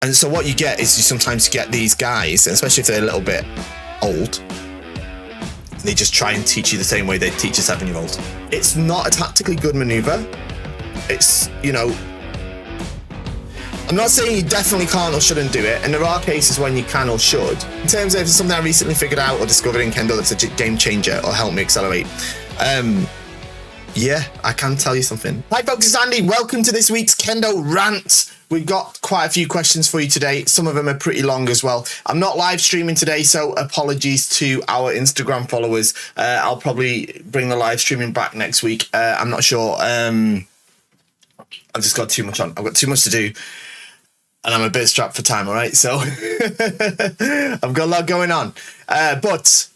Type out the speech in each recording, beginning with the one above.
And so what you get is you sometimes get these guys, especially if they're a little bit old, they just try and teach you the same way they teach a 7-year-old. It's not a tactically good maneuver. It's, you know, I'm not saying you definitely can't or shouldn't do it, and there are cases when you can or should. In terms of something I recently figured out or discovered in Kendo that's a game changer or helped me accelerate, yeah, I can tell you something. Hi folks, it's Andy. Welcome to this week's Kendo Rant. We've got quite a few questions for you today. Some of them are pretty long as well. I'm not live streaming today, so apologies to our Instagram followers. I'll probably bring the live streaming back next week. I'm not sure. I've just got too much on. I've got too much to do. And I'm a bit strapped for time, all right? So I've got a lot going on. But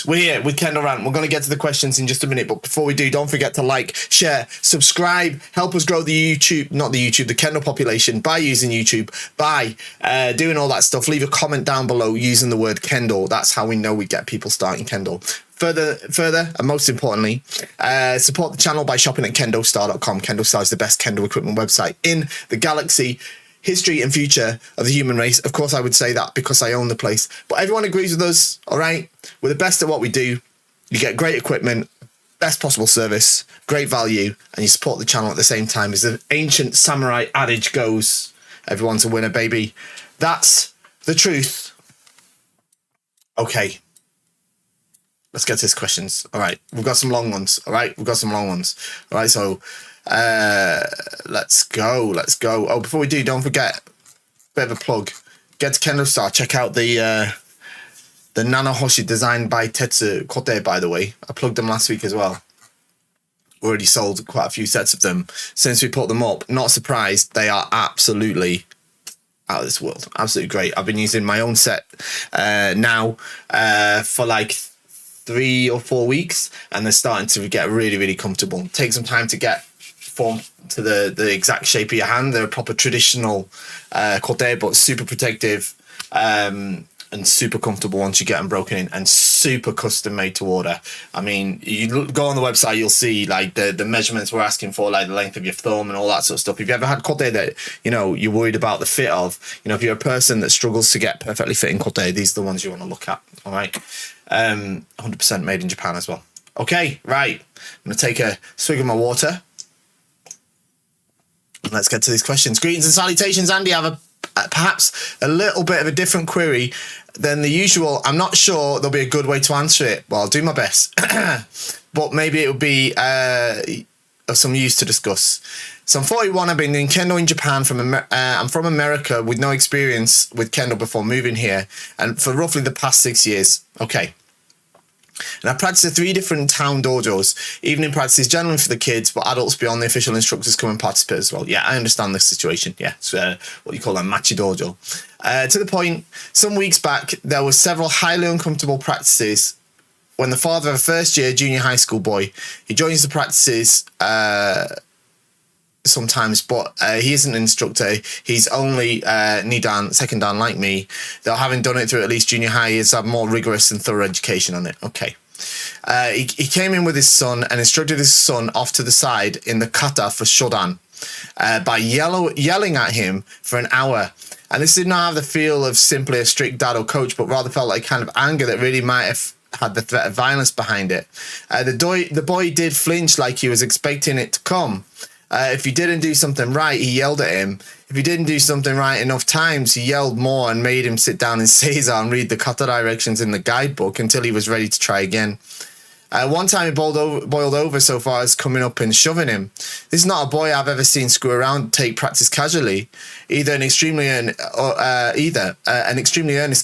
we're here with Kendo Rant. We're going to get to the questions in just a minute. But before we do, don't forget to like, share, subscribe, help us grow the Kendo population by using YouTube, by doing all that stuff. Leave a comment down below using the word Kendo. That's how we know we get people starting Kendo. Further, and most importantly, support the channel by shopping at KendoStar.com. KendoStar is the best Kendo equipment website in the galaxy. History and future of the human race. Of course, I would say that because I own the place. But everyone agrees with us, all right? We're the best at what we do. You get great equipment, best possible service, great value, and you support the channel at the same time. As the ancient samurai adage goes, everyone's a winner, baby. That's the truth. Okay. Let's get to these questions. All right. We've got some long ones. All right. All right. So let's go. Oh, before we do, don't forget, bit of a plug. Get to KendoStar. Check out the Nanohoshi designed by Tetsu Kote, by the way. I plugged them last week as well. Already sold quite a few sets of them since we put them up. Not surprised. They are absolutely out of this world. Absolutely great. I've been using my own set now for like 3 or 4 weeks, and they're starting to get really, really comfortable. Take some time to get form to the exact shape of your hand. They're a proper traditional kote, but super protective and super comfortable once you get them broken in, and super custom made to order. I mean, you go on the website, you'll see like the measurements we're asking for, like the length of your thumb and all that sort of stuff. If you ever had kote that, you know, you're worried about the fit of, you know, if you're a person that struggles to get perfectly fitting kote, these are the ones you want to look at. All right. 100% made in Japan as well. Okay, right. I'm going to take a swig of my water. Let's get to these questions. Greetings and salutations, Andy. I have perhaps a little bit of a different query than the usual. I'm not sure there'll be a good way to answer it. Well, I'll do my best. But maybe it would be of some use to discuss. So I'm 41. I've been doing Kendo in Japan. I'm from America with no experience with Kendo before moving here, and for roughly the past 6 years. Okay. And I practice at 3 different town dojos. Evening practices generally for the kids, but adults beyond the official instructors come and participate as well. Yeah, I understand this situation. Yeah, it's what you call a machi dojo. To the point, some weeks back, there were several highly uncomfortable practices when the father of a first-year junior high school boy, he joins the practices sometimes, but he isn't an instructor. He's only Nidan, second dan like me, though having done it through at least junior high, he's had more rigorous and thorough education on it. Okay. He came in with his son and instructed his son off to the side in the kata for shodan by yelling at him for an hour. And this did not have the feel of simply a strict dad or coach, but rather felt like kind of anger that really might have had the threat of violence behind it. The boy did flinch like he was expecting it to come. If he didn't do something right, he yelled at him. If he didn't do something right enough times, he yelled more and made him sit down in seiza and read the kata directions in the guidebook until he was ready to try again. One time he boiled over so far as coming up and shoving him. This is not a boy I've ever seen screw around, take practice casually. Either an extremely earnest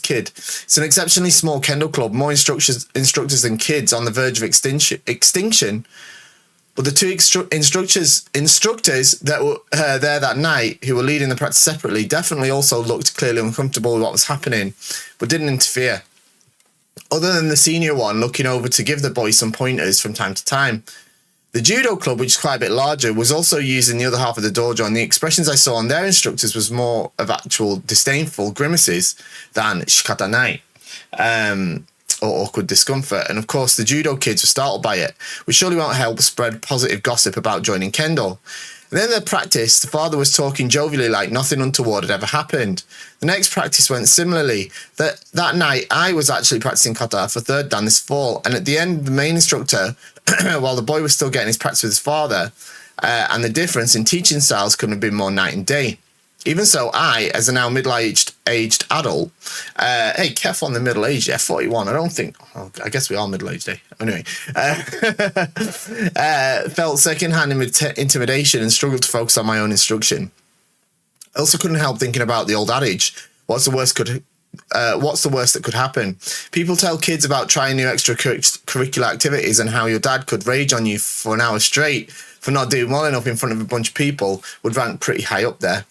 kid. It's an exceptionally small Kendo club, more instructors than kids, on the verge of extinction. But the 2 instructors that were there that night, who were leading the practice separately, definitely also looked clearly uncomfortable with what was happening, but didn't interfere. Other than the senior one looking over to give the boy some pointers from time to time. The judo club, which is quite a bit larger, was also using the other half of the dojo, and the expressions I saw on their instructors was more of actual disdainful grimaces than shikatanai. Or awkward discomfort. And of course, the judo kids were startled by it, which surely won't help spread positive gossip about joining Kendo. And then the practice, the father was talking jovially like nothing untoward had ever happened. The next practice went similarly. That night, I was actually practicing kata for third dan this fall, and at the end, the main instructor, while the boy was still getting his practice with his father, and the difference in teaching styles couldn't have been more night and day. Even so, I, as a now middle-aged adult, hey, careful on the middle-aged, 41, I guess we are middle-aged, Anyway, felt second-hand intimidation and struggled to focus on my own instruction. I also couldn't help thinking about the old adage, what's the worst that could happen? People tell kids about trying new extracurricular activities and how your dad could rage on you for an hour straight for not doing well enough in front of a bunch of people would rank pretty high up there.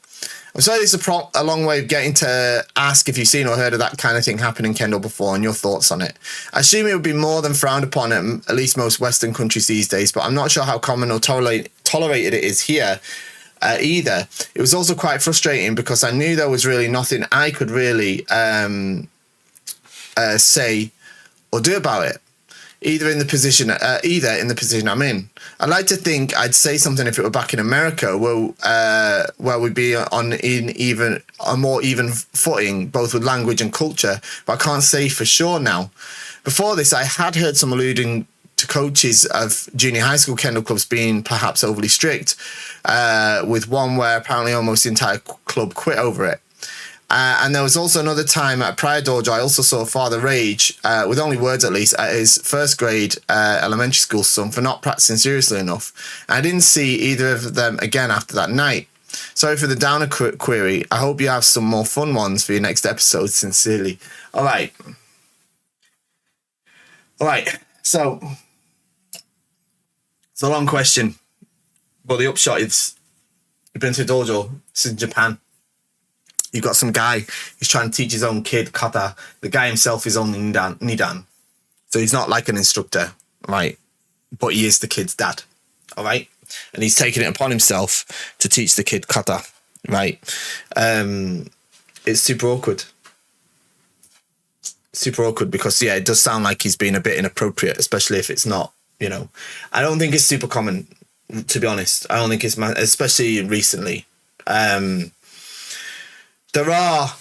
I'm sorry this is a long way of getting to ask if you've seen or heard of that kind of thing happen in Kendo before and your thoughts on it. I assume it would be more than frowned upon in at least most Western countries these days, but I'm not sure how common or tolerated it is here either. It was also quite frustrating because I knew there was really nothing I could really say or do about it. Either in the position I'm in. I'd like to think I'd say something if it were back in America, where we'd be on a more even footing, both with language and culture. But I can't say for sure now. Before this, I had heard some alluding to coaches of junior high school kendo clubs being perhaps overly strict, with one where apparently almost the entire club quit over it. And there was also another time at a prior dojo, I also saw a father rage, with only words at least, at his first grade elementary school son for not practicing seriously enough. And I didn't see either of them again after that night. Sorry for the downer query. I hope you have some more fun ones for your next episode. Sincerely. All right. So it's a long question, but the upshot is you've been to a dojo. This is in Japan. You've got some guy who's trying to teach his own kid kata. The guy himself is only nidan. So he's not like an instructor, right? But he is the kid's dad, all right? And he's taking it upon himself to teach the kid kata, right? It's super awkward. Super awkward because, yeah, it does sound like he's being a bit inappropriate, especially if it's not, you know. I don't think it's super common, to be honest. I don't think it's, especially recently. There are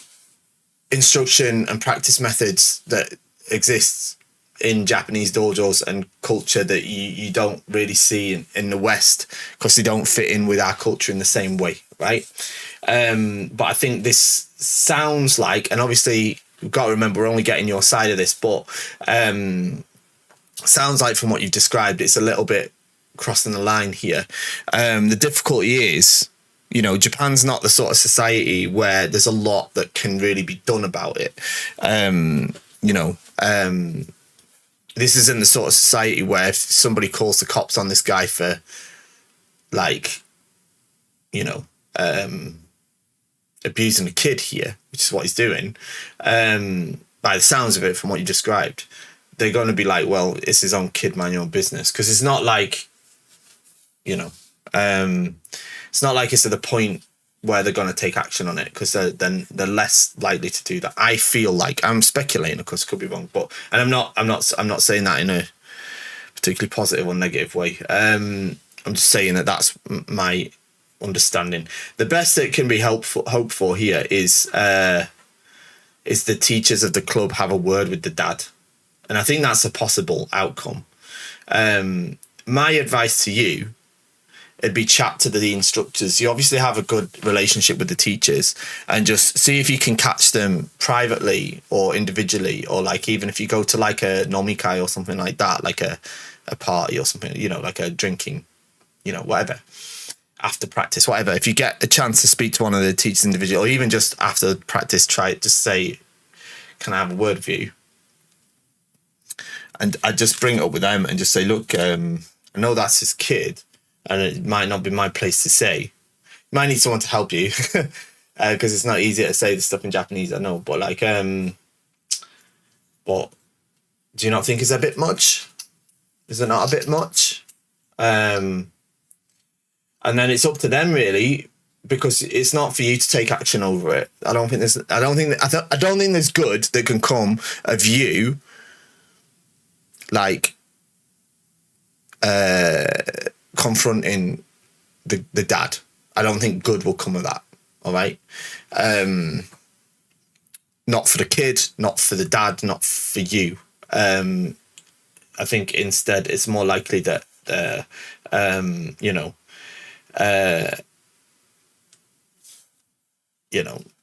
instruction and practice methods that exist in Japanese dojos and culture that you don't really see in the West because they don't fit in with our culture in the same way, right? But I think this sounds like, and obviously we've got to remember we're only getting your side of this, but sounds like from what you've described, it's a little bit crossing the line here. The difficulty is, you know, Japan's not the sort of society where there's a lot that can really be done about it. This isn't the sort of society where if somebody calls the cops on this guy for, like, you know, abusing a kid here, which is what he's doing, by the sounds of it, from what you described, they're going to be like, well, it's his own kid, mind your own business. Because it's not like, you know, it's not like it's to the point where they're going to take action on it because they're less likely to do that. I feel like, I'm speculating, of course, I could be wrong, but and I'm not saying that in a particularly positive or negative way. I'm just saying that that's my understanding. The best that can be hoped for here is the teachers of the club have a word with the dad, and I think that's a possible outcome. My advice to you, it'd be chat to the instructors. You obviously have a good relationship with the teachers and just see if you can catch them privately or individually, or like even if you go to like a nomikai or something like that, like a party or something, you know, like a drinking, you know, whatever, after practice, whatever. If you get a chance to speak to one of the teachers individually, or even just after practice, try it, just say, can I have a word with you? And I just bring it up with them and just say, look, I know that's his kid, and it might not be my place to say. You might need someone to help you because it's not easy to say this stuff in Japanese, I know. But like, but do you not think it's a bit much? Is it not a bit much? And then it's up to them really, because it's not for you to take action over it. I don't think there's good that can come of you, like, confronting the dad. I don't think good will come of that. All right. Not for the kid, not for the dad, not for you. I think instead it's more likely that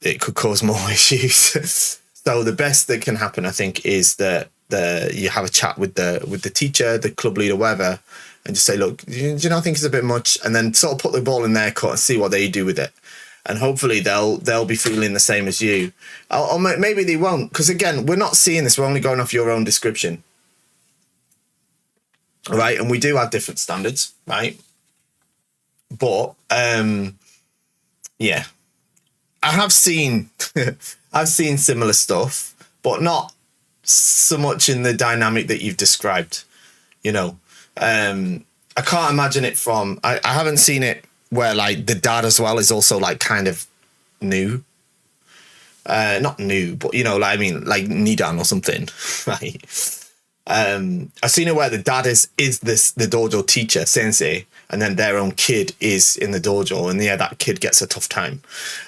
it could cause more issues. So the best that can happen, I think, is that you have a chat with the teacher, the club leader, whatever, and just say, look, do you not think it's a bit much? And then sort of put the ball in their court and see what they do with it. And hopefully they'll be feeling the same as you, or maybe they won't, because again, we're not seeing this. We're only going off your own description, all right? And we do have different standards, right? But yeah, I have seen I've seen similar stuff, but not so much in the dynamic that you've described. I can't imagine it from. I haven't seen it where like the dad as well is also like kind of new. Not new, but like Nidan or something, right? I've seen it where the dad is the dojo teacher, sensei, and then their own kid is in the dojo, and that kid gets a tough time.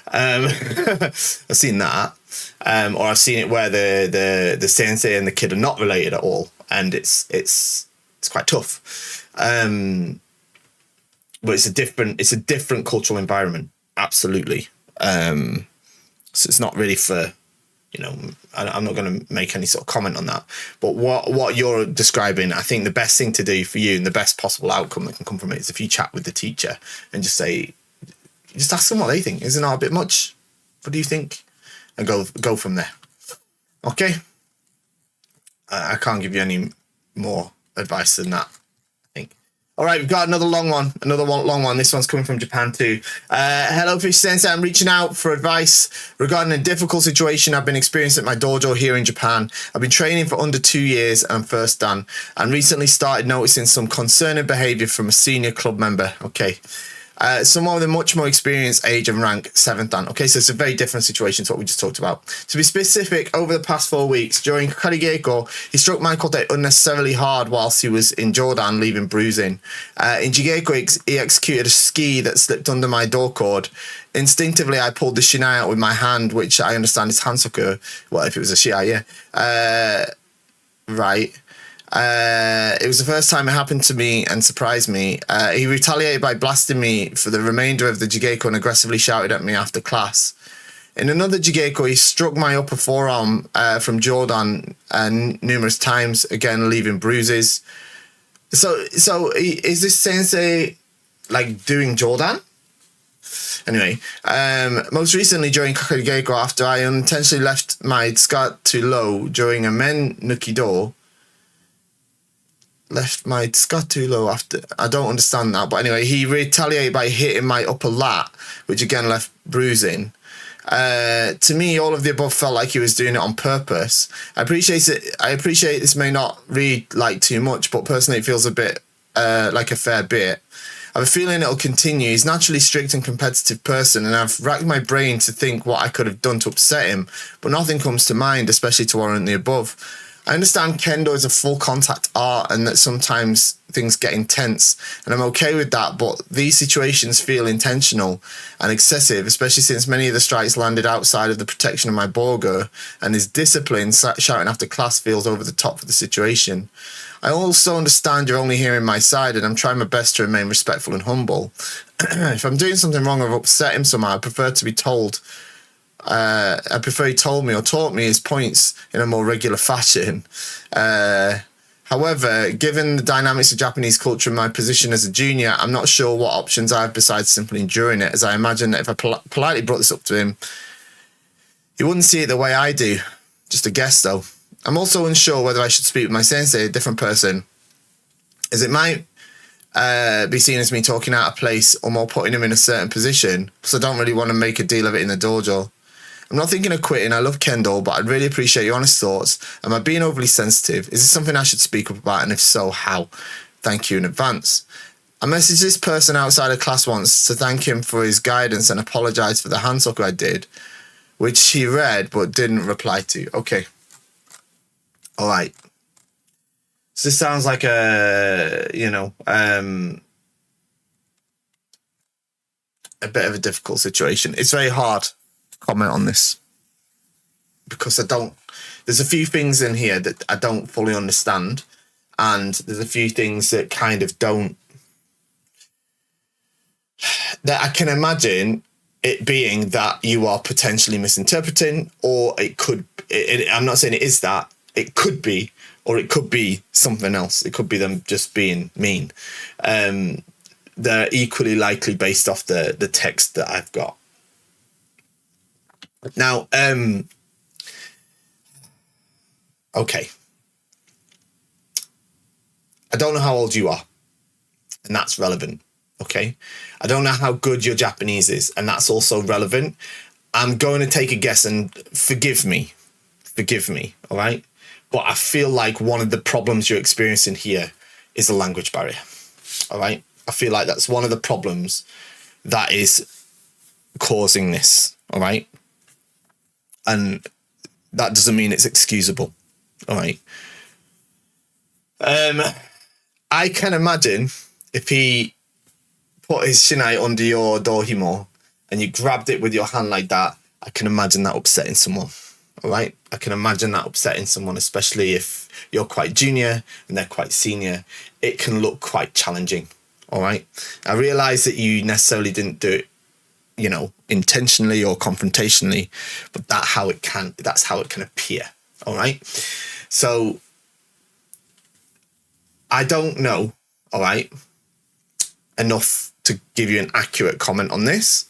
I've seen that. Or I've seen it where the sensei and the kid are not related at all, and it's quite tough. But it's a different cultural environment, absolutely. So it's not really for, I'm not going to make any sort of comment on that. But what you're describing, I think the best thing to do for you and the best possible outcome that can come from it is if you chat with the teacher and just ask them what they think. Is it not a bit much? What do you think? And go from there. Okay. I can't give you any more advice than that, I think. All right, we've got another long one. This one's coming from Japan too. Hello, Fish Sensei. I'm reaching out for advice regarding a difficult situation I've been experiencing at my dojo here in Japan. I've been training for under 2 years and I'm first dan, and recently started noticing some concerning behaviour from a senior club member. Okay. Someone with a much more experienced age and rank, 7th dan. Okay, so it's a very different situation to what we just talked about. To be specific, over the past 4 weeks, during Karigeko, he struck my kote unnecessarily hard whilst he was in Jordan, leaving bruising. In Jigeko, he executed a ski that slipped under my door cord. Instinctively, I pulled the shinai out with my hand, which I understand is hansoku. Well, if it was a shiai, yeah. Right. It was the first time it happened to me and surprised me. He retaliated by blasting me for the remainder of the jigeko and aggressively shouted at me after class. In another jigeko, he struck my upper forearm from Jordan numerous times, again leaving bruises. So is this sensei like doing Jordan? Anyway, most recently during Kakarigeko, after I unintentionally left my skirt too low during a men nukido. Left my skirt too low after. I don't understand that, but anyway, he retaliated by hitting my upper lat, which again left bruising. To me, all of the above felt like he was doing it on purpose. I appreciate this may not read like too much, but personally it feels a bit like a fair bit. I have a feeling it'll continue. He's naturally strict and competitive person, and I've racked my brain to think what I could have done to upset him, but nothing comes to mind, especially to warrant the above. I understand Kendo is a full contact art and that sometimes things get intense, and I'm okay with that, but these situations feel intentional and excessive, especially since many of the strikes landed outside of the protection of my borgo, and his discipline shouting after class feels over the top for the situation. I also understand you're only hearing my side, and I'm trying my best to remain respectful and humble. If I'm doing something wrong or I've upset him somehow, I prefer to be told. I prefer he told me or taught me his points in a more regular fashion. However, given the dynamics of Japanese culture and my position as a junior, I'm not sure what options I have besides simply enduring it, as I imagine that if I politely brought this up to him, he wouldn't see it the way I do. Just a guess, though. I'm also unsure whether I should speak with my sensei, a different person, as it might be seen as me talking out of place or more putting him in a certain position, so I don't really want to make a deal of it in the dojo. I'm not thinking of quitting. I love Kendo, but I'd really appreciate your honest thoughts. Am I being overly sensitive? Is this something I should speak up about? And if so, how? Thank you in advance. I messaged this person outside of class once to thank him for his guidance and apologise for the handsoku I did, which he read but didn't reply to. Okay. All right. So this sounds like a, a bit of a difficult situation. It's very hard to comment on this because there's a few things in here that I don't fully understand, and there's a few things that kind of that I can imagine it being that you are potentially misinterpreting, or I'm not saying it is that, it could be, or it could be something else. It could be them just being mean. They're equally likely based off the text that I've got. Now, okay. I don't know how old you are, and that's relevant, okay? I don't know how good your Japanese is, and that's also relevant. I'm going to take a guess, and forgive me, all right? But I feel like one of the problems you're experiencing here is a language barrier, all right? I feel like that's one of the problems that is causing this, all right? And that doesn't mean it's excusable, all right? I can imagine if he put his shinai under your dohimo and you grabbed it with your hand like that, I can imagine that upsetting someone, all right? I can imagine that upsetting someone, especially if you're quite junior and they're quite senior. It can look quite challenging. All right. I realize that you necessarily didn't do it, intentionally or confrontationally, but that's how it can appear. All right. So I don't know, all right, enough to give you an accurate comment on this,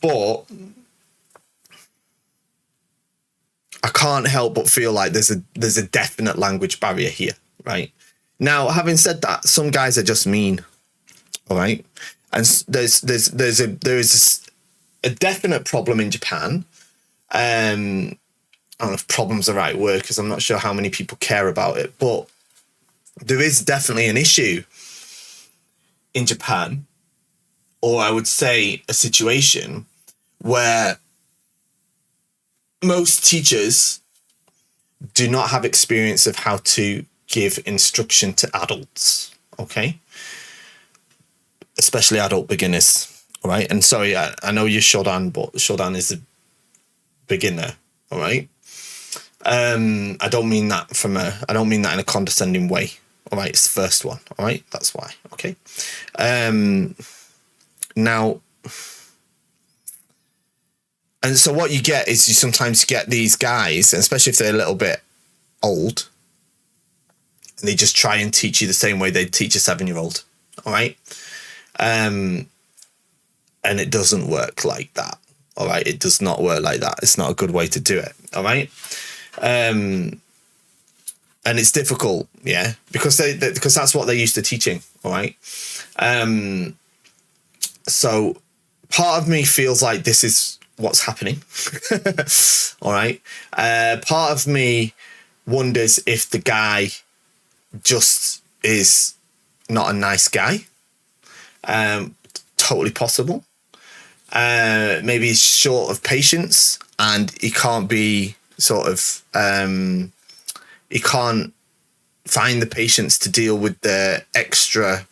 but I can't help but feel like there's a definite language barrier here, right? Now, having said that, some guys are just mean. All right, and there's a definite problem in Japan. I don't know if problem's the right word because I'm not sure how many people care about it, but there is definitely an issue in Japan, or I would say a situation where most teachers do not have experience of how to give instruction to adults. Okay. Especially adult beginners, all right? And sorry, I know you're Shodan, but Shodan is a beginner, all right? I don't mean that in a condescending way, all right? It's the first one, all right? That's why, okay? Now, and so what you get is you sometimes get these guys, and especially if they're a little bit old, and they just try and teach you the same way they'd teach a 7-year-old, all right? And it doesn't work like that. All right. It does not work like that. It's not a good way to do it. All right. And it's difficult. Yeah. Because because that's what they're used to teaching. All right. So part of me feels like this is what's happening. All right. Part of me wonders if the guy just is not a nice guy. Totally possible. Maybe he's short of patience and he can't be he can't find the patience to deal with the extra,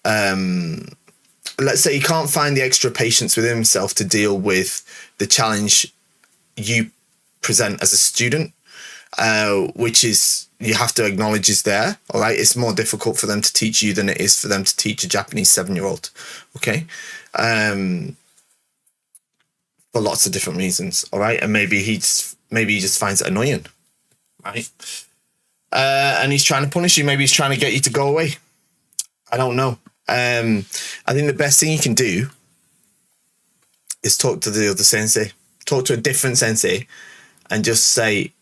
let's say he can't find the extra patience within himself to deal with the challenge you present as a student, which is, you have to acknowledge is there, all right? It's more difficult for them to teach you than it is for them to teach a Japanese 7-year-old, okay? For lots of different reasons, all right? And maybe he just finds it annoying, right? And he's trying to punish you. Maybe he's trying to get you to go away. I don't know. I think the best thing you can do is talk to the other sensei, talk to a different sensei, and just say,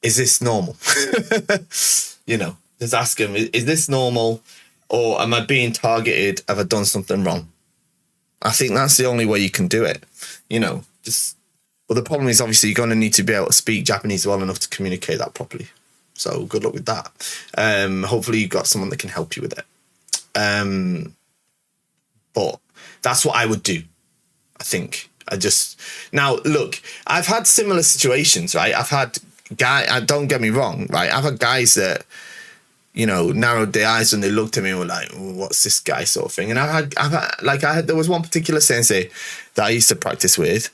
is this normal? Just ask him, is this normal, or am I being targeted? Have I done something wrong? I think that's the only way you can do it. Well, the problem is obviously you're going to need to be able to speak Japanese well enough to communicate that properly. So good luck with that. Hopefully you've got someone that can help you with it. But that's what I would do, I think. Now, look, I've had similar situations, right? I've had don't get me wrong, right? I've had guys that narrowed their eyes when they looked at me and were like, what's this guy sort of thing. And there was one particular sensei that I used to practice with,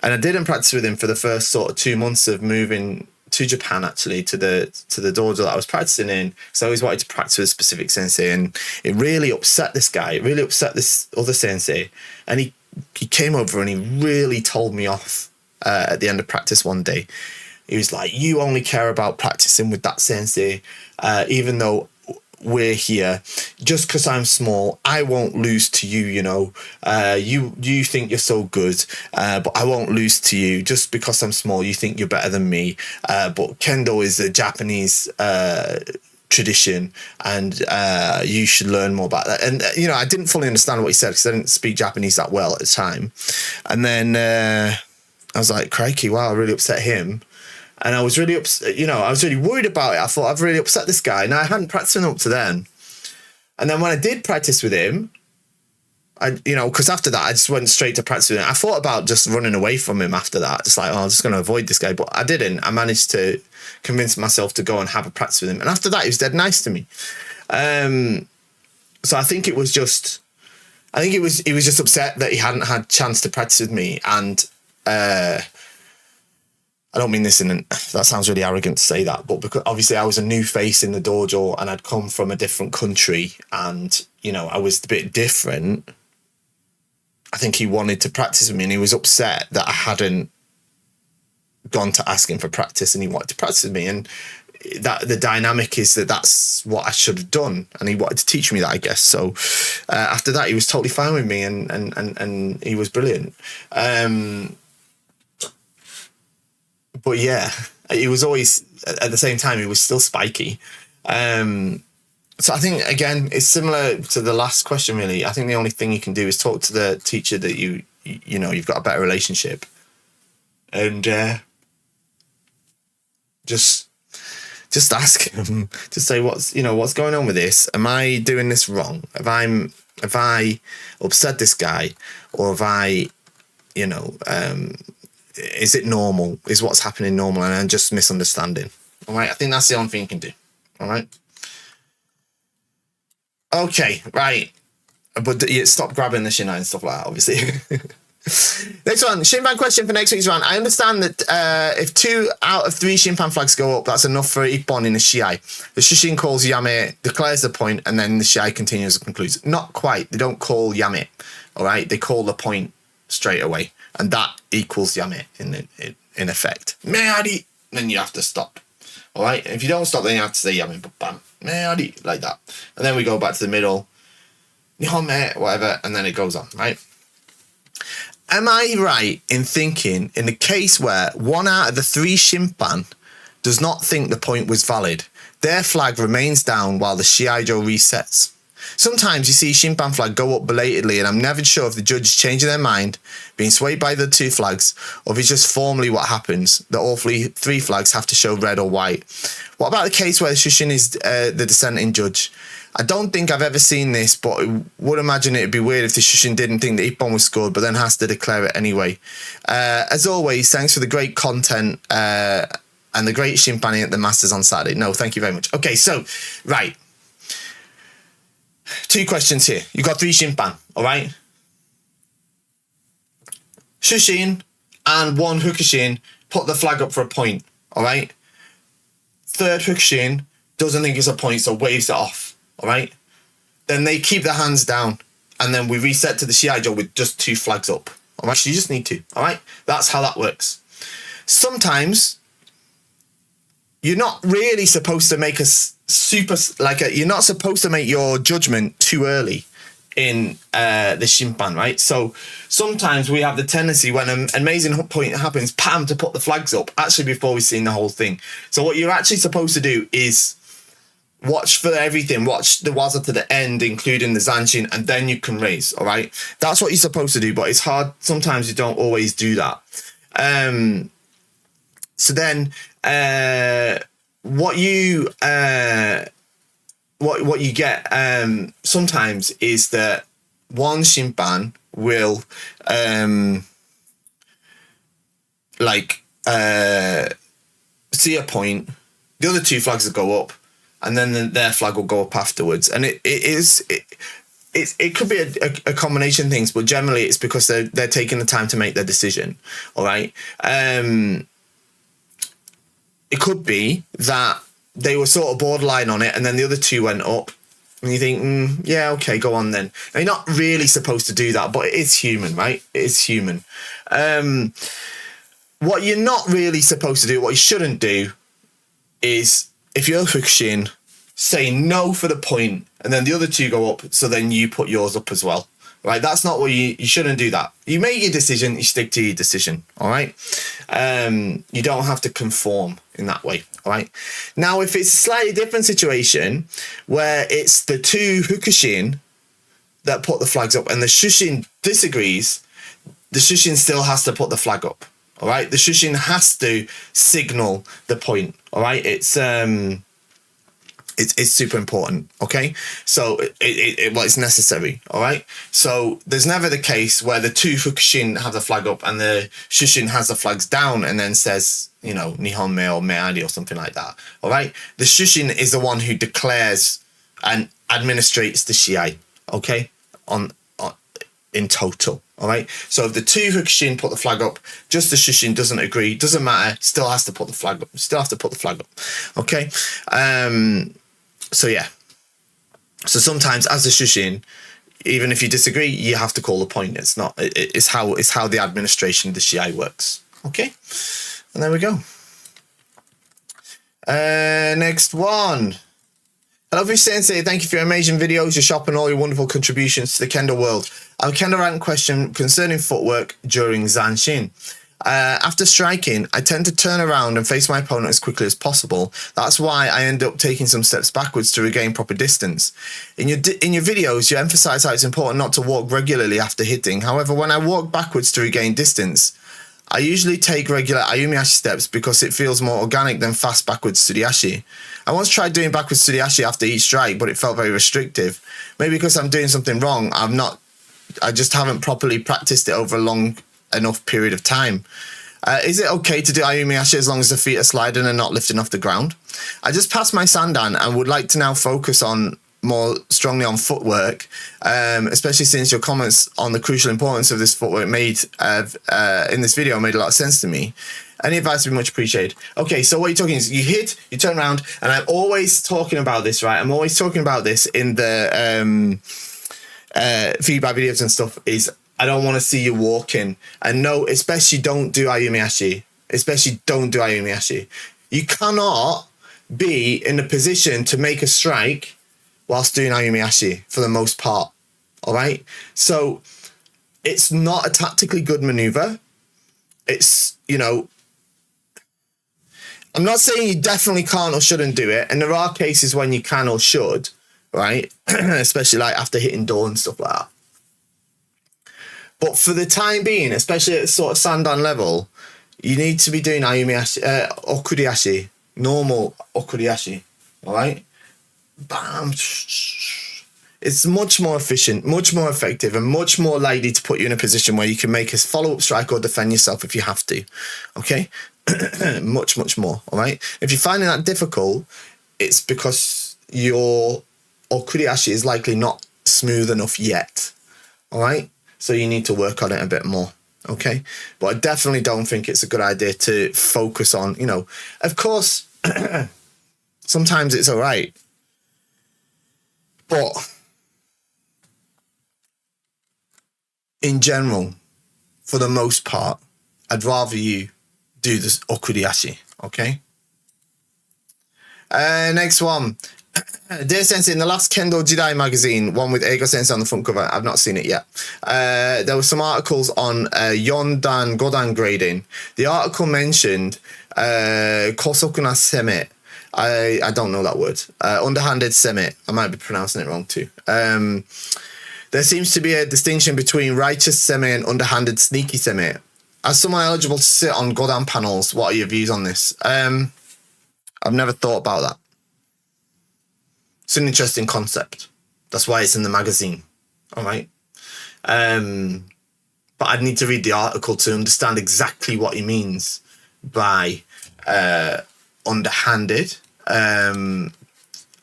and I didn't practice with him for the first sort of 2 months of moving to Japan, actually, to the dojo that I was practicing in. So I always wanted to practice with a specific sensei, and it really upset this guy. It really upset this other sensei. And he came over and he really told me off at the end of practice one day. He was like, you only care about practicing with that sensei, even though we're here. Just because I'm small, I won't lose to you, you think you're so good, but I won't lose to you. Just because I'm small, you think you're better than me. But Kendo is a Japanese tradition, and you should learn more about that. And, I didn't fully understand what he said because I didn't speak Japanese that well at the time. And then I was like, crikey, wow, I really upset him. And I was really upset, I was really worried about it. I thought I've really upset this guy. And I hadn't practiced with him up to then. And then when I did practice with him, because after that, I just went straight to practice with him. I thought about just running away from him after that. Just like, I'm just going to avoid this guy. But I didn't. I managed to convince myself to go and have a practice with him. And after that, he was dead nice to me. So I think it was just, he was just upset that he hadn't had a chance to practice with me. And, I don't mean this that sounds really arrogant to say that, but because obviously I was a new face in the dojo and I'd come from a different country and, I was a bit different. I think he wanted to practice with me and he was upset that I hadn't gone to ask him for practice and he wanted to practice with me. And that the dynamic is that's what I should have done. And he wanted to teach me that, I guess. So after that, he was totally fine with me and he was brilliant. But yeah, it was always, at the same time, it was still spiky. So I think, again, it's similar to the last question, really. I think the only thing you can do is talk to the teacher that you've got a better relationship. And just ask him, just say, what's going on with this? Am I doing this wrong? Have I upset this guy? Or have I, is it normal? Is what's happening normal? And I'm just misunderstanding. All right. I think that's the only thing you can do. All right. Okay. Right. But stop grabbing the shinai and stuff like that, obviously. Next one. Shinpan question for next week's round. I understand that if 2 out of 3 Shinpan flags go up, that's enough for Ippon in the Shiai. The Shushin calls Yame, declares the point, and then the Shiai continues and concludes. Not quite. They don't call Yame. All right. They call the point straight away. And that equals Yame in effect. Meari, then you have to stop. All right. And if you don't stop, then you have to say Yame, but bam, Meari, like that. And then we go back to the middle, Nihome, whatever, and then it goes on, right? Am I right in thinking in the case where 1 out of the 3 Shinpan does not think the point was valid, their flag remains down while the Shiaijo resets? Sometimes you see Shinpan flag go up belatedly and I'm never sure if the judge is changing their mind, being swayed by the 2 flags, or if it's just formally what happens, that all 3 flags have to show red or white. What about the case where the Shushin is the dissenting judge? I don't think I've ever seen this, but I would imagine it'd be weird if the Shushin didn't think that Ippon was scored, but then has to declare it anyway. As always, thanks for the great content and the great Shinpaning at the Masters on Saturday. No, thank you very much. Okay, so, right. 2 questions here. You've got 3 Shinpan, all right? Shushin and 1 Hokushin put the flag up for a point, all right? 3rd Hokushin doesn't think it's a point, so waves it off, all right? Then they keep their hands down, and then we reset to the Shiaijo with just 2 flags up, all right? So you just need 2, all right? That's how that works. Sometimes you're not really supposed to make you're not supposed to make your judgment too early in the Shinpan, right? So sometimes we have the tendency when an amazing point happens, pam, to put the flags up, actually before we've seen the whole thing. So what you're actually supposed to do is watch for everything, watch the waza to the end, including the zanshin, and then you can raise, all right? That's what you're supposed to do, but it's hard. Sometimes you don't always do that. So then what you get sometimes is that one Shinpan will see a point, the other 2 flags will go up, and then their flag will go up afterwards. And it could be a combination of things, but generally it's because they're taking the time to make their decision. All right. It could be that they were sort of borderline on it, and then the other two went up, and you think, yeah, okay, go on then. Now, you're not really supposed to do that, but it is human, right? It is human. What you're not really supposed to do, what you shouldn't do, is if you're Fukushin, say no for the point, and then the other two go up, so then you put yours up as well. Right? That's not what you shouldn't do that. You make your decision, you stick to your decision. All right? You don't have to conform in that way. All right? Now, if it's a slightly different situation where it's the two Fukushin that put the flags up and the Shushin disagrees, the Shushin still has to put the flag up. All right? The Shushin has to signal the point. All right? It's super important, okay? So it's necessary, all right? So there's never the case where the two Fukushin have the flag up and the Shushin has the flags down and then says, you know, Nihon me or Meari or something like that, all right? The Shushin is the one who declares and administrates the Shiai, okay? In total, all right? So if the two Fukushin put the flag up, just the Shushin doesn't agree, doesn't matter, still has to put the flag up, still have to put the flag up, okay? So yeah, so sometimes as a Shushin, even if you disagree, you have to call the point. It's not. It's how the administration of the Shiai works. Okay, and there we go. Next one. Hello, Fish Sensei. Thank you for your amazing videos, your shop, and all your wonderful contributions to the Kendo world. I have a Kendo RANT question concerning footwork during Zanshin. After striking, I tend to turn around and face my opponent as quickly as possible. That's why I end up taking some steps backwards to regain proper distance. In your videos, you emphasize how it's important not to walk regularly after hitting. However, when I walk backwards to regain distance, I usually take regular Ayumi Ashi steps because it feels more organic than fast backwards to the Ashi. I once tried doing backwards to the Ashi after each strike, but it felt very restrictive. Maybe because I'm doing something wrong, I just haven't properly practiced it over a long enough period of time. Is it okay to do Ayumi Ashi as long as the feet are sliding and not lifting off the ground? I just passed my Sandan and would like to now focus on more strongly on footwork, especially since your comments on the crucial importance of this footwork made in this video made a lot of sense to me. Any advice would be much appreciated. Okay, so what you're talking is you hit, you turn around, and I'm always talking about this, right? I'm always talking about this in the feedback videos and stuff, is I don't want to see you walking. And no, especially don't do Ayumi Ashi. Especially don't do Ayumi Ashi. You cannot be in a position to make a strike whilst doing Ayumi Ashi for the most part. All right? So it's not a tactically good maneuver. It's, you know, I'm not saying you definitely can't or shouldn't do it. And there are cases when you can or should, right? Especially like after hitting door and stuff like that. But for the time being, especially at sort of Sandan level, you need to be doing Ayumi Ashi, Okuri Ashi, normal Okuri Ashi, all right? Bam. It's much more efficient, much more effective, and much more likely to put you in a position where you can make a follow-up strike or defend yourself if you have to, okay? much, much more, all right? If you're finding that difficult, it's because your Okuri Ashi is likely not smooth enough yet, all right? So you need to work on it a bit more, okay? But I definitely don't think it's a good idea to focus on, you know, of course, sometimes it's all right. But in general, for the most part, I'd rather you do this Okuri Ashi, okay? Next one. Dear Sensei, in the last Kendo Jidai magazine, one with Eigo Sensei on the front cover, I've not seen it yet, there were some articles on Yondan Godan grading. The article mentioned Kosokuna Seme. I don't know that word. Underhanded Seme. I might be pronouncing it wrong too. There seems to be a distinction between righteous Seme and underhanded sneaky Seme. As someone eligible to sit on Godan panels, what are your views on this? I've never thought about that. It's an interesting concept. That's why it's in the magazine. All right. But I'd need to read the article to understand exactly what he means by underhanded.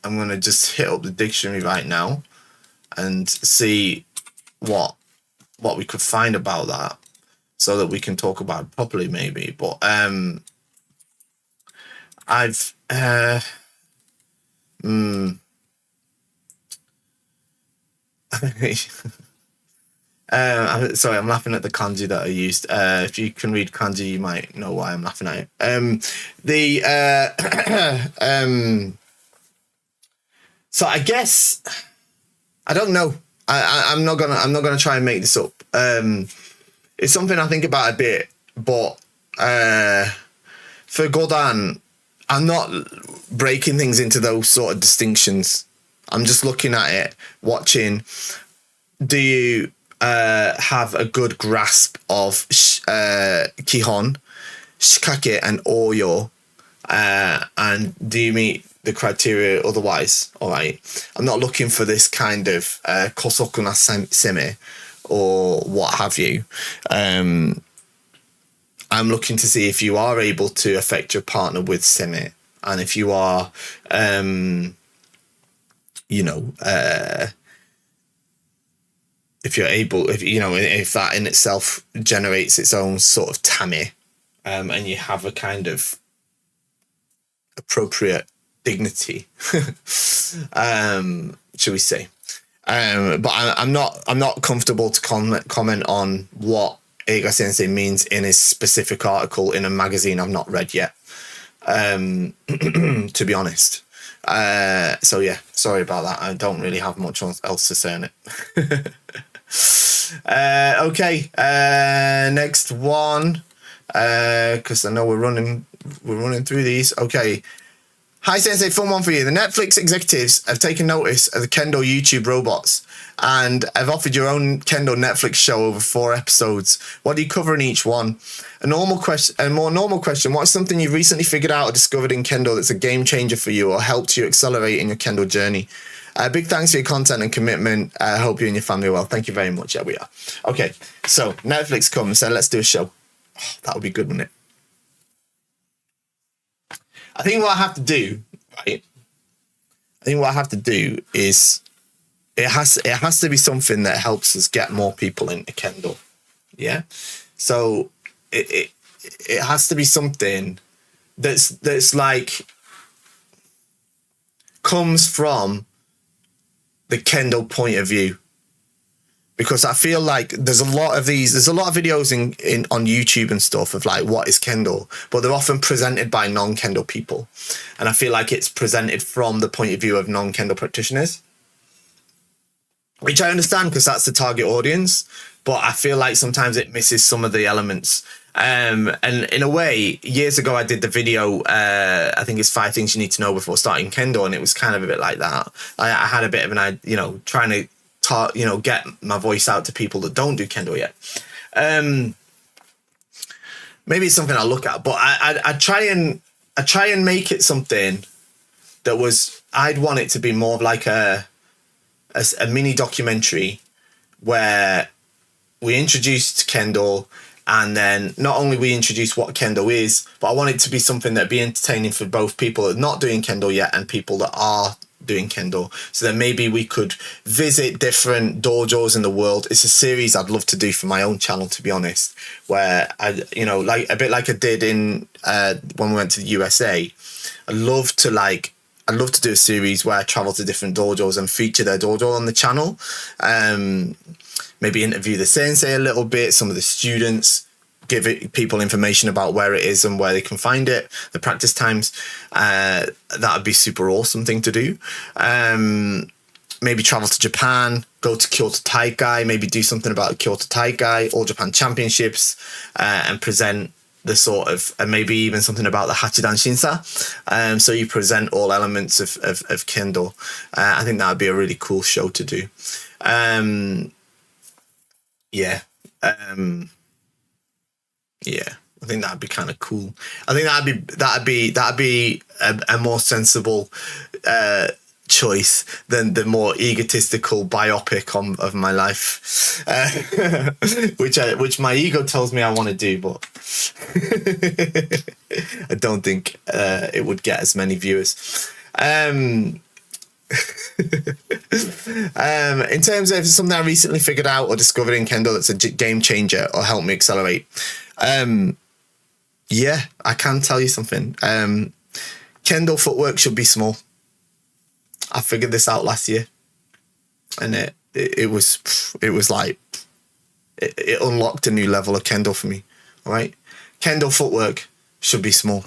I'm gonna just hit up the dictionary right now and see what we could find about that, so that we can talk about it properly, maybe. But I've sorry, I'm laughing at the kanji that I used. If you can read kanji, you might know why I'm laughing at it. So I guess I don't know. I'm not gonna try and make this up. It's something I think about a bit, but for Godan, I'm not breaking things into those sort of distinctions. I'm just looking at it, watching. Do you have a good grasp of Kihon, Shikake, and Oyo? And do you meet the criteria otherwise? All right. I'm not looking for this kind of kosoku na seme or what have you. I'm looking to see if you are able to affect your partner with seme, and if you are, if you're able, if that in itself generates its own sort of tame, and you have a kind of appropriate dignity, should we say? But I'm not comfortable to comment on what Eiga Sensei means in his specific article in a magazine I've not read yet, to be honest. So yeah, sorry about that. I don't really have much else to say on it. Okay, next one, because I know we're running through these. Okay. Hi Sensei, fun one for you. The Netflix executives have taken notice of the Kendo YouTube robots and have offered your own Kendo Netflix show over 4 episodes. What do you cover in each one? A more normal question, what is something you've recently figured out or discovered in Kendo that's a game changer for you or helped you accelerate in your Kendo journey? Big thanks for your content and commitment. I hope you and your family are well. Thank you very much. Yeah, we are. Okay, so Netflix come and said, let's do a show. Oh, that would be good, wouldn't it? I think what I have to do, right? I think what I have to do is it has to be something that helps us get more people into Kendo. Yeah. So it has to be something that's like comes from the Kendo point of view. Because I feel like there's a lot of videos in on YouTube and stuff of like what is Kendo, but they're often presented by non-Kendo people. And I feel like it's presented from the point of view of non-Kendo practitioners, which I understand because that's the target audience, but I feel like sometimes it misses some of the elements. And in a way, years ago, I did the video, I think it's 5 things you need to know before starting Kendo. And it was kind of a bit like that. I had a bit of an, trying to get my voice out to people that don't do Kendo yet. Maybe it's something I'll look at, but I try and make it something that I'd want it to be more of like a mini documentary where we introduced Kendo, and then not only we introduce what Kendo is, but I want it to be something that'd be entertaining for both people that are not doing Kendo yet and people that are doing Kendo. So then maybe we could visit different dojos in the world. It's a series I'd love to do for my own channel, to be honest, where like a bit like I did in when we went to the USA. I'd love to do a series where I travel to different dojos and feature their dojo on the channel. Maybe interview the sensei a little bit, some of the students, give people information about where it is and where they can find it, the practice times. That would be super awesome thing to do. Maybe travel to Japan, go to Kyoto Taikai, maybe do something about Kyoto Taikai, All Japan Championships, and present the sort of, and maybe even something about the Hachidan Shinsa. So you present all elements of Kendo. I think that would be a really cool show to do. Yeah. Yeah, I think that'd be kind of cool. I think that'd be a more sensible choice than the more egotistical biopic of my life, which my ego tells me I want to do, but I don't think it would get as many viewers. In terms of something I recently figured out or discovered in Kendo that's a game changer or helped me accelerate. Yeah, I can tell you something. Kendo footwork should be small. I figured this out last year, and it was like it unlocked a new level of Kendo for me. All right, Kendo footwork should be small.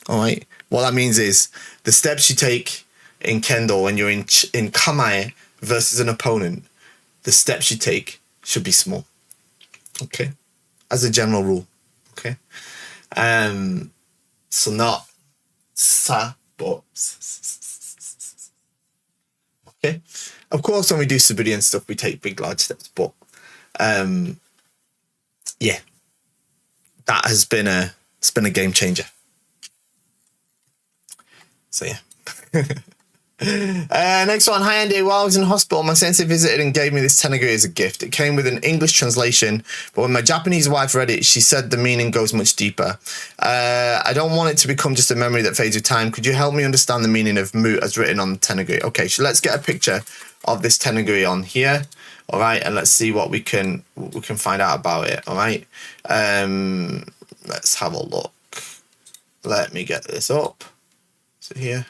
All right, what that means is the steps you take in Kendo when you're in kamae versus an opponent, the steps you take should be small. Okay, as a general rule. Okay, so not sa, but okay. Of course, when we do subudi and stuff, we take big, large steps. But yeah, that has been a game changer. So yeah. Next one. Hi Andy, while I was in hospital, my sensei visited and gave me this tenaguri as a gift. It came with an English translation, but when my Japanese wife read it, she said the meaning goes much deeper. I don't want it to become just a memory that fades with time. Could you help me understand the meaning of mu as written on the tenaguri? Okay, so let's get a picture of this tenaguri on here. All right, and let's see what we can find out about it. All right, let's have a look. Let me get this up. So here.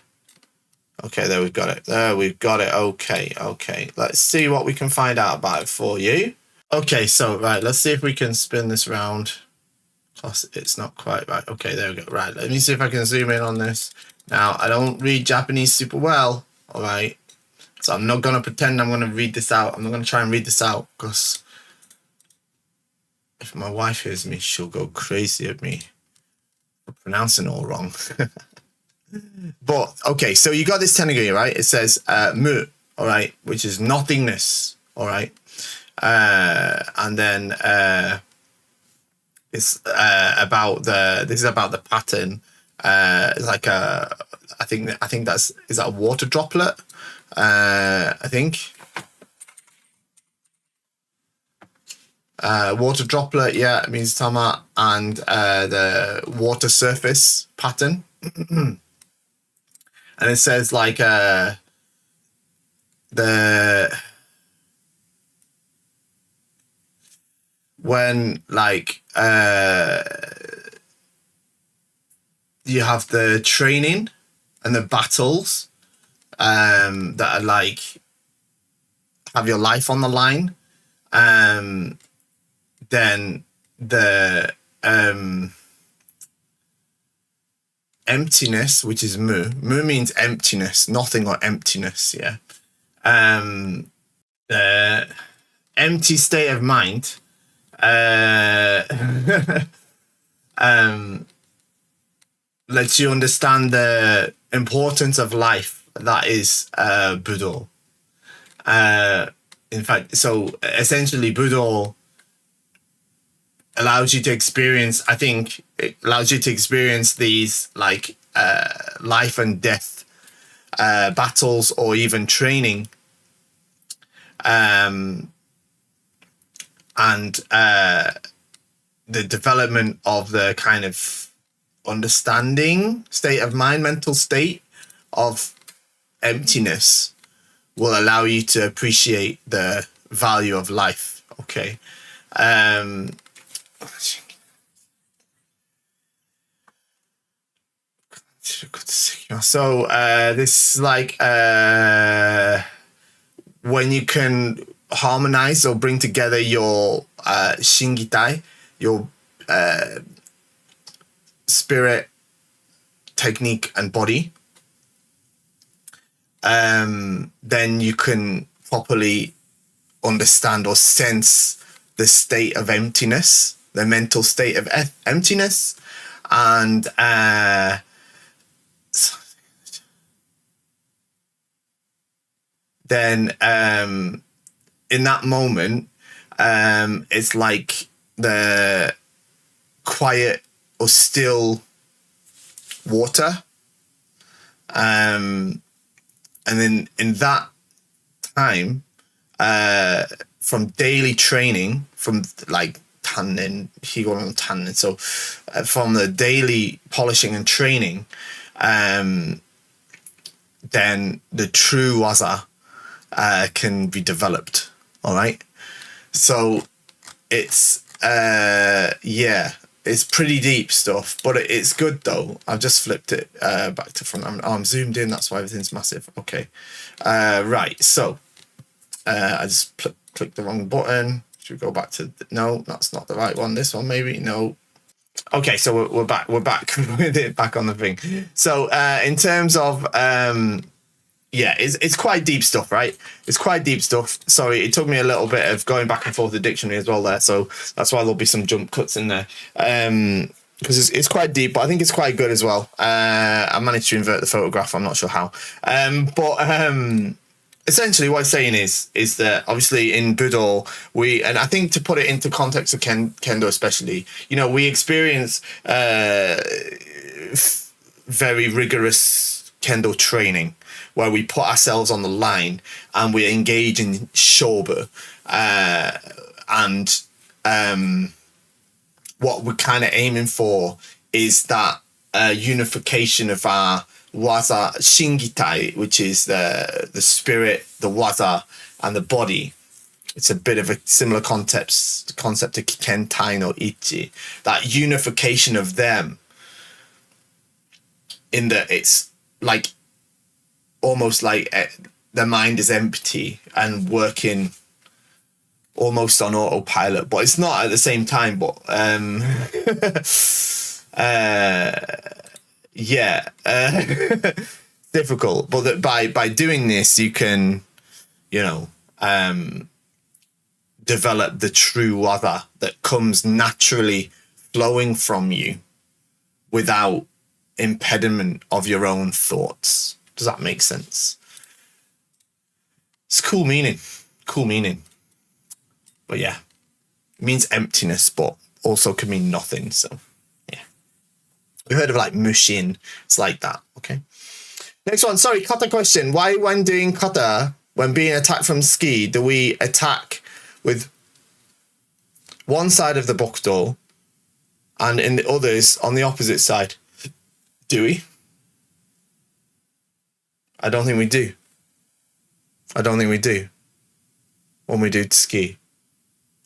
Okay, there we've got it. There we've got it. Okay. Let's see what we can find out about it for you. Okay, so right, let's see if we can spin this around. Plus, it's not quite right. Okay, there we go. Right, let me see if I can zoom in on this. Now, I don't read Japanese super well. All right, so I'm not gonna pretend I'm gonna read this out. I'm not gonna try and read this out because if my wife hears me, she'll go crazy at me for pronouncing it all wrong. But okay, so you got this tenaguri, right? It says mu, all right, which is nothingness, all right, and then it's about the pattern. It's like I think is that a water droplet? I think water droplet. Yeah, it means tama, and the water surface pattern. And it says like when like you have the training and the battles that are like have your life on the line, then the emptiness, which is mu means emptiness, nothing or emptiness. Yeah, the empty state of mind lets you understand the importance of life. That is Buddha. In fact, so essentially Buddha allows you to experience, I think it allows you to experience these like life and death battles or even training, and the development of the kind of understanding state of mind, mental state of emptiness will allow you to appreciate the value of life. Okay. So this is like when you can harmonize or bring together your shingitai, your spirit, technique, and body, then you can properly understand or sense the state of emptiness, the mental state of emptiness, and then in that moment, it's like the quiet or still water, and then in that time, from daily training, from like tannin, higoron tannin, so from the daily polishing and training, then the true waza can be developed. All right. So it's it's pretty deep stuff, but it's good though. I've just flipped it back to front. I'm zoomed in. That's why everything's massive. Okay. Right. So I just clicked the wrong button. Should we go back to no? That's not the right one. This one maybe. No. Okay, so we're back with it back on the thing. So in terms of it's quite deep stuff, right? It's quite deep stuff. Sorry, it took me a little bit of going back and forth the dictionary as well there, so that's why there'll be some jump cuts in there. Because it's quite deep, but I think it's quite good as well. I managed to invert the photograph. I'm not sure how, but essentially what I'm saying is that obviously in Budo and I think to put it into context of Kendo especially, we experience very rigorous Kendo training where we put ourselves on the line and we engage in shobu, and what we're kind of aiming for is that unification of our waza shingitai, which is the spirit, the waza, and the body. It's a bit of a similar concept to kentai no ichi. That unification of them, in that it's like almost like the mind is empty and working almost on autopilot, but it's not at the same time. But difficult. But that by doing this, you can, develop the true waza that comes naturally flowing from you without impediment of your own thoughts. Does that make sense? It's cool meaning. But yeah, it means emptiness, but also can mean nothing. So yeah, we heard of like mushin. It's like that. Okay. Next one. Sorry, kata question. Why, when doing kata, when being attacked from ski, do we attack with one side of the bokdo and in the others on the opposite side? Do we? I don't think we do. When we do ski.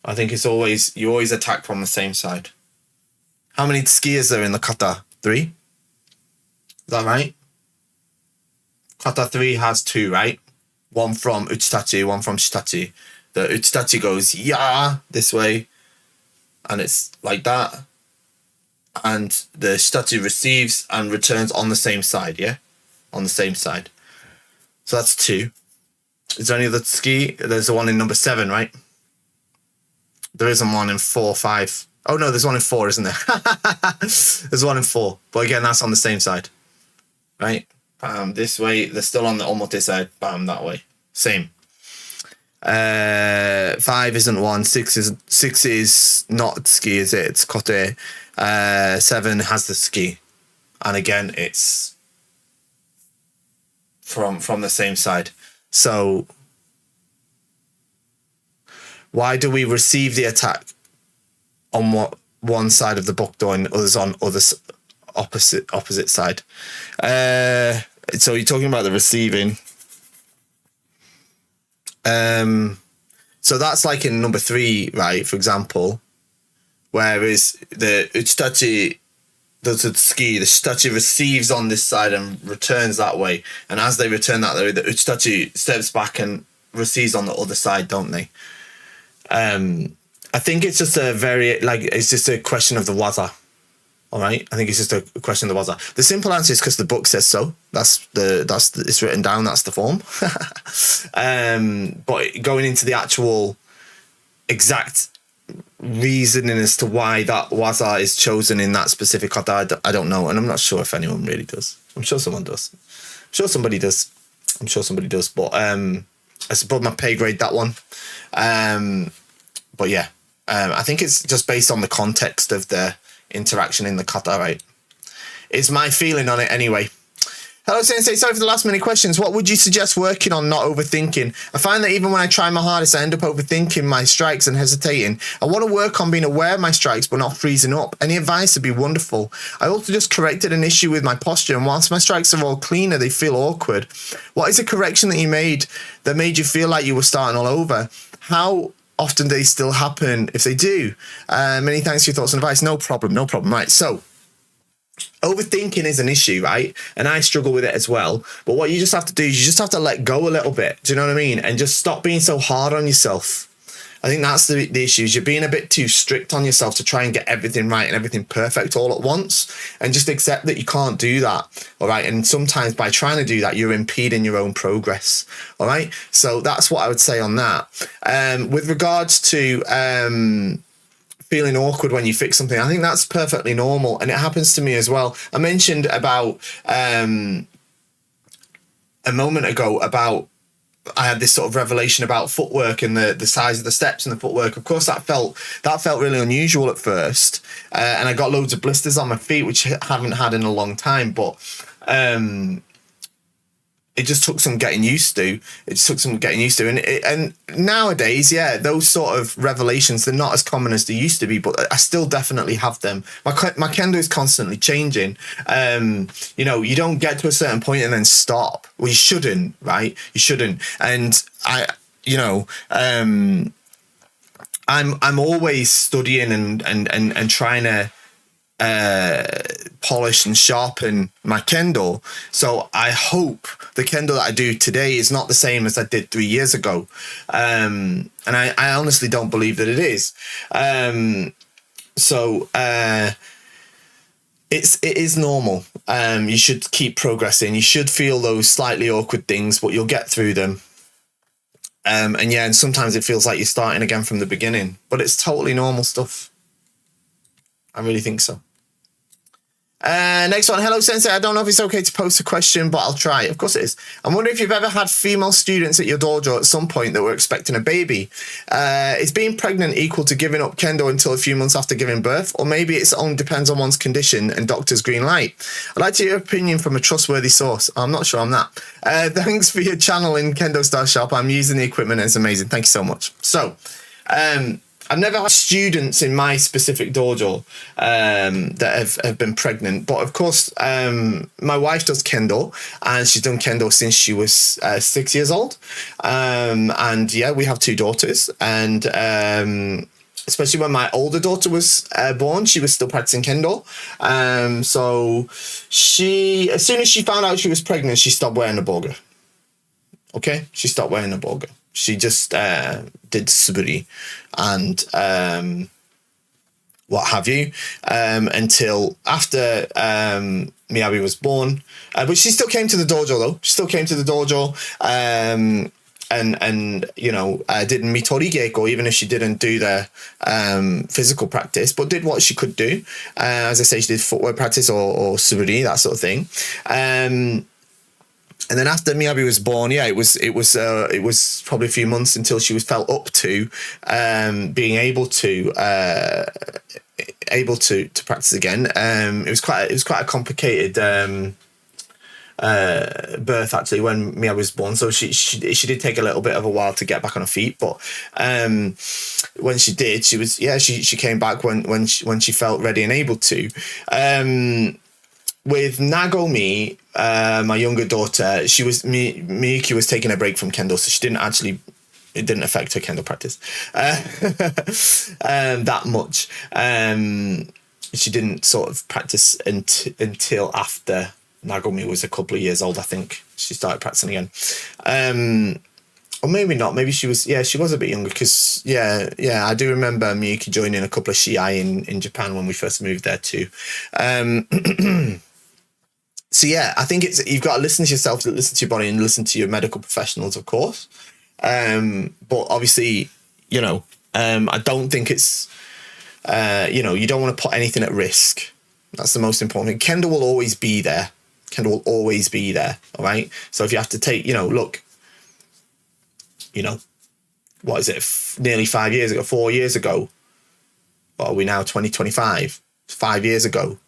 I think it's you always attack from the same side. How many skiers are in the kata? 3? Is that right? Kata 3 has 2, right? One from uchitachi, one from shitachi. The uchitachi goes this way, and it's like that. And the shitachi receives and returns on the same side, yeah? On the same side. So that's 2. Is there any other ski? There's the one in number 7, right? There isn't one in 4, 5. Oh no, there's one in 4, isn't there? There's one in 4. But again, that's on the same side. Right? Bam, this way. They're still on the omote side. Bam, that way. Same. 5 isn't one. 6 is not ski, is it? It's kote. 7 has the ski. And again, it's from the same side. So why do we receive the attack on one side of the bokdo and others on opposite side? So you're talking about the receiving. So that's like in number 3, right? For example, whereas the uchitachi does the ski, the shitachi receives on this side and returns that way. And as they return that way, the uchitachi steps back and receives on the other side, don't they? I think it's just it's just a question of the waza. All right. I think it's just a question of the waza. The simple answer is because the book says so. It's written down. That's the form. But going into the actual exact reasoning as to why that waza is chosen in that specific kata, I don't know, and I'm not sure if anyone really does. I'm sure someone does. I'm sure somebody does. But it's above my pay grade, that one. But yeah, I think it's just based on the context of the interaction in the kata, right? It's my feeling on it anyway. Hello, Sensei. Sorry for the last minute questions. What would you suggest working on not overthinking? I find that even when I try my hardest, I end up overthinking my strikes and hesitating. I want to work on being aware of my strikes, but not freezing up. Any advice would be wonderful. I also just corrected an issue with my posture, and whilst my strikes are all cleaner, they feel awkward. What is a correction that you made that made you feel like you were starting all over? How often do they still happen if they do? Many thanks for your thoughts and advice. No problem, no problem. Right, so overthinking is an issue, right? And I struggle with it as well. But what you just have to do is you just have to let go a little bit. Do you know what I mean? And just stop being so hard on yourself. I think that's the issue, is you're being a bit too strict on yourself to try and get everything right and everything perfect all at once. And just accept that you can't do that, all right? And sometimes by trying to do that, you're impeding your own progress, all right? So that's what I would say on that. With regards to feeling awkward when you fix something, I think that's perfectly normal, and it happens to me as well. I mentioned about a moment ago about I had this sort of revelation about footwork and the size of the steps and the footwork. Of course, that felt really unusual at first, and I got loads of blisters on my feet, which I haven't had in a long time. But it just took some getting used to. And nowadays, yeah, those sort of revelations, they're not as common as they used to be, but I still definitely have them. My kendo is constantly changing. You know, you don't get to a certain point and then stop. Well, you shouldn't, right? You shouldn't. And I'm always studying and trying to polish and sharpen my kendo. So I hope the kendo that I do today is not the same as I did 3 years ago. And I honestly don't believe that it is. It is normal. You should keep progressing. You should feel those slightly awkward things, but you'll get through them. And sometimes it feels like you're starting again from the beginning, but it's totally normal stuff. I really think so. Next one. Hello, Sensei. I don't know if it's okay to post a question, but I'll try. Of course it is. I'm wondering if you've ever had female students at your dojo at some point that were expecting a baby. Is being pregnant equal to giving up kendo until a few months after giving birth? Or maybe it only depends on one's condition and doctor's green light. I'd like to hear your opinion from a trustworthy source. I'm not sure on that. Thanks for your channel in KendoStar shop. I'm using the equipment and it's amazing. Thank you so much. So, I've never had students in my specific dojo that have been pregnant, but of course, my wife does kendo, and she's done kendo since she was 6 years old. And yeah, we have 2 daughters, and especially when my older daughter was born, she was still practicing kendo. So she, as soon as she found out she was pregnant, she stopped wearing the boga. Okay, she stopped wearing the boga. She just did suburi and what have you until after Miyabi was born. But she still came to the dojo though. She still came to the dojo and did mitori geiko, even if she didn't do the physical practice, but did what she could do. As I say, she did footwork practice or suburi, that sort of thing. And then after Miyabi was born, yeah, it was probably a few months until she was felt up to being able to practice again. It was quite a complicated birth actually when Miyabi was born. So she did take a little bit of a while to get back on her feet, but when she did, she came back when she felt ready and able to. With Nagomi, my younger daughter, Miyuki was taking a break from kendo, so it didn't affect her kendo practice that much. She didn't sort of practice until after Nagomi was a couple of years old, I think. She started practicing again. Or maybe not. Maybe she was a bit younger because, I do remember Miyuki joining a couple of shiai in Japan when we first moved there too. So yeah, I think you've got to listen to yourself, listen to your body, and listen to your medical professionals, of course. But obviously, I don't think it's, you don't want to put anything at risk. That's the most important thing. Kendo will always be there. All right. So if you have to take, look, what is it? Nearly 5 years ago, 4 years ago. What are we now? 2025. 5 years ago.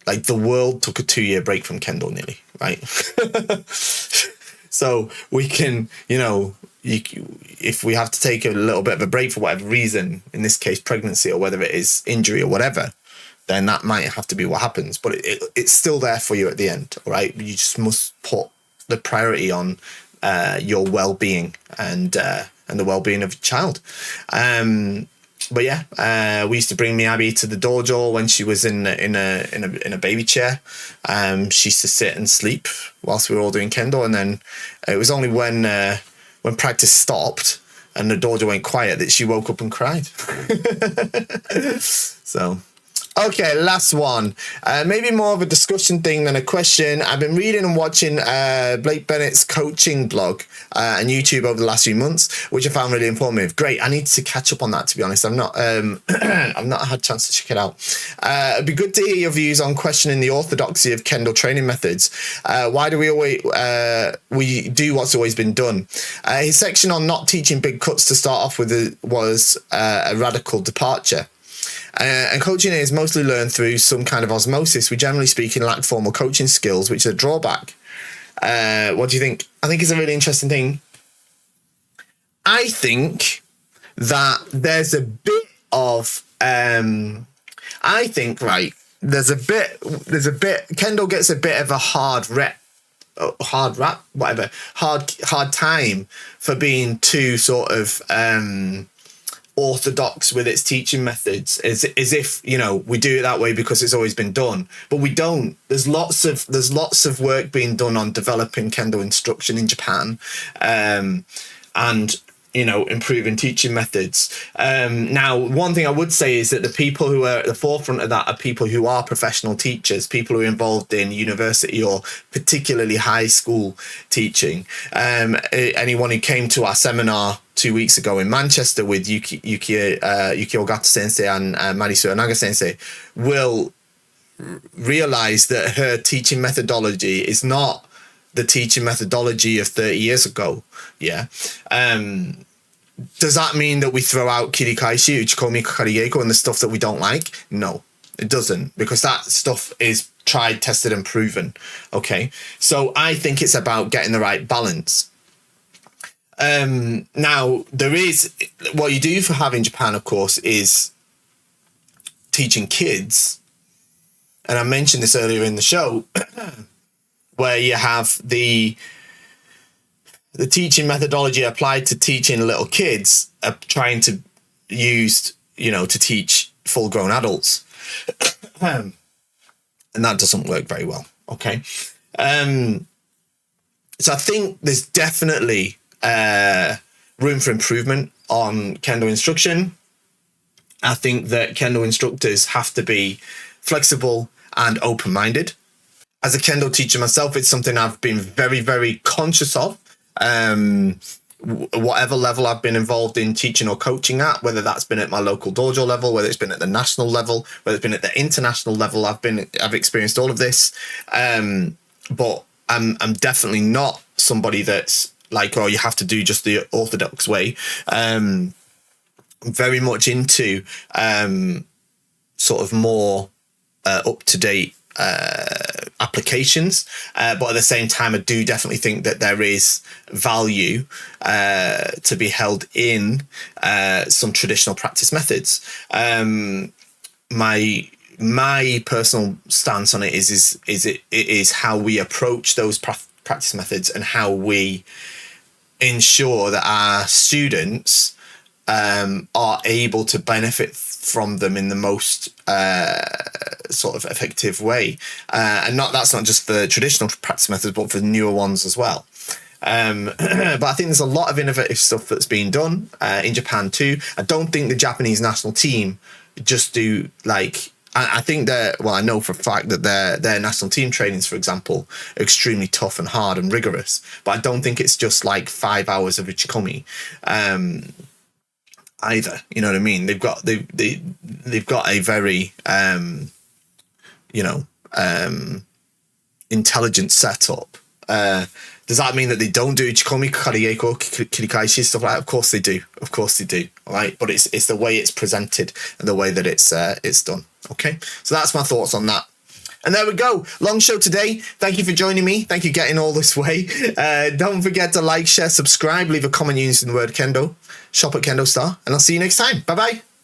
like the world took a 2-year break from Kendo nearly, right? So we can, if we have to take a little bit of a break for whatever reason, in this case pregnancy, or whether it is injury or whatever, then that might have to be what happens. But it's still there for you at the end, all right? You just must put the priority on your well-being and the well-being of your child. But yeah, we used to bring Miyabi to the dojo when she was in a baby chair. She used to sit and sleep whilst we were all doing Kendo, and then it was only when practice stopped and the dojo went quiet that she woke up and cried. So. Okay, last one. Maybe more of a discussion thing than a question. I've been reading and watching Blake Bennett's coaching blog and YouTube over the last few months, which I found really informative. Great. I need to catch up on that, to be honest. I've not had a chance to check it out. It'd be good to hear your views on questioning the orthodoxy of Kendo training methods. Why do we do what's always been done? His section on not teaching big cuts to start off with was a radical departure. And coaching is mostly learned through some kind of osmosis. We generally speaking lack formal coaching skills, which is a drawback. What do you think? I think it's a really interesting thing. I think that there's a bit of, Kendo gets a bit of a hard time for being too sort of, orthodox with its teaching methods, as if we do it that way because it's always been done, but we don't. There's lots of work being done on developing Kendo instruction in Japan, and improving teaching methods. Now, one thing I would say is that the people who are at the forefront of that are people who are professional teachers, people who are involved in university or particularly high school teaching. Anyone who came to our seminar 2 weeks ago in Manchester with Yuki Ogata sensei and Marisu Anaga sensei will realize that her teaching methodology is not the teaching methodology of 30 years ago. Yeah. Does that mean that we throw out kirikaishi, uchikomi, kakarigeiko, and the stuff that we don't like? No, it doesn't, because that stuff is tried, tested, and proven. Okay. So I think it's about getting the right balance. Now, there is, what you do for having Japan, of course, is teaching kids. And I mentioned this earlier in the show, where you have the teaching methodology applied to teaching little kids are trying to used, to teach full-grown adults. And that doesn't work very well, okay? So I think there's definitely room for improvement on Kendo instruction. I think that Kendo instructors have to be flexible and open-minded. As a Kendo teacher myself, it's something I've been very, very conscious of. Whatever level I've been involved in teaching or coaching at, whether that's been at my local dojo level, whether it's been at the national level, whether it's been at the international level, I've experienced all of this. But I'm definitely not somebody that's like, oh, you have to do just the orthodox way. I'm very much into sort of more up-to-date applications, but at the same time I do definitely think that there is value to be held in some traditional practice methods. My personal stance on it is how we approach those practice methods and how we ensure that our students are able to benefit from them in the most sort of effective way, and that's not just for traditional practice methods, but for newer ones as well. But I think there's a lot of innovative stuff that's being done in Japan too. I don't think the Japanese national team just do like. I think that, well, I know for a fact that their national team trainings, for example, are extremely tough and hard and rigorous. But I don't think it's just like 5 hours of uchikomi. Either, you know what I mean? They've got a very intelligent setup. Does that mean that they don't do uchikomi, kakarigeiko, kirikaishi, stuff like that? Of course they do. All right, but it's the way it's presented and the way that it's done. Okay, so that's my thoughts on that. And there we go. Long show today. Thank you for joining me. Thank you for getting all this way. Don't forget to like, share, subscribe, leave a comment using the word Kendo. Shop at KendoStar. And I'll see you next time. Bye-bye.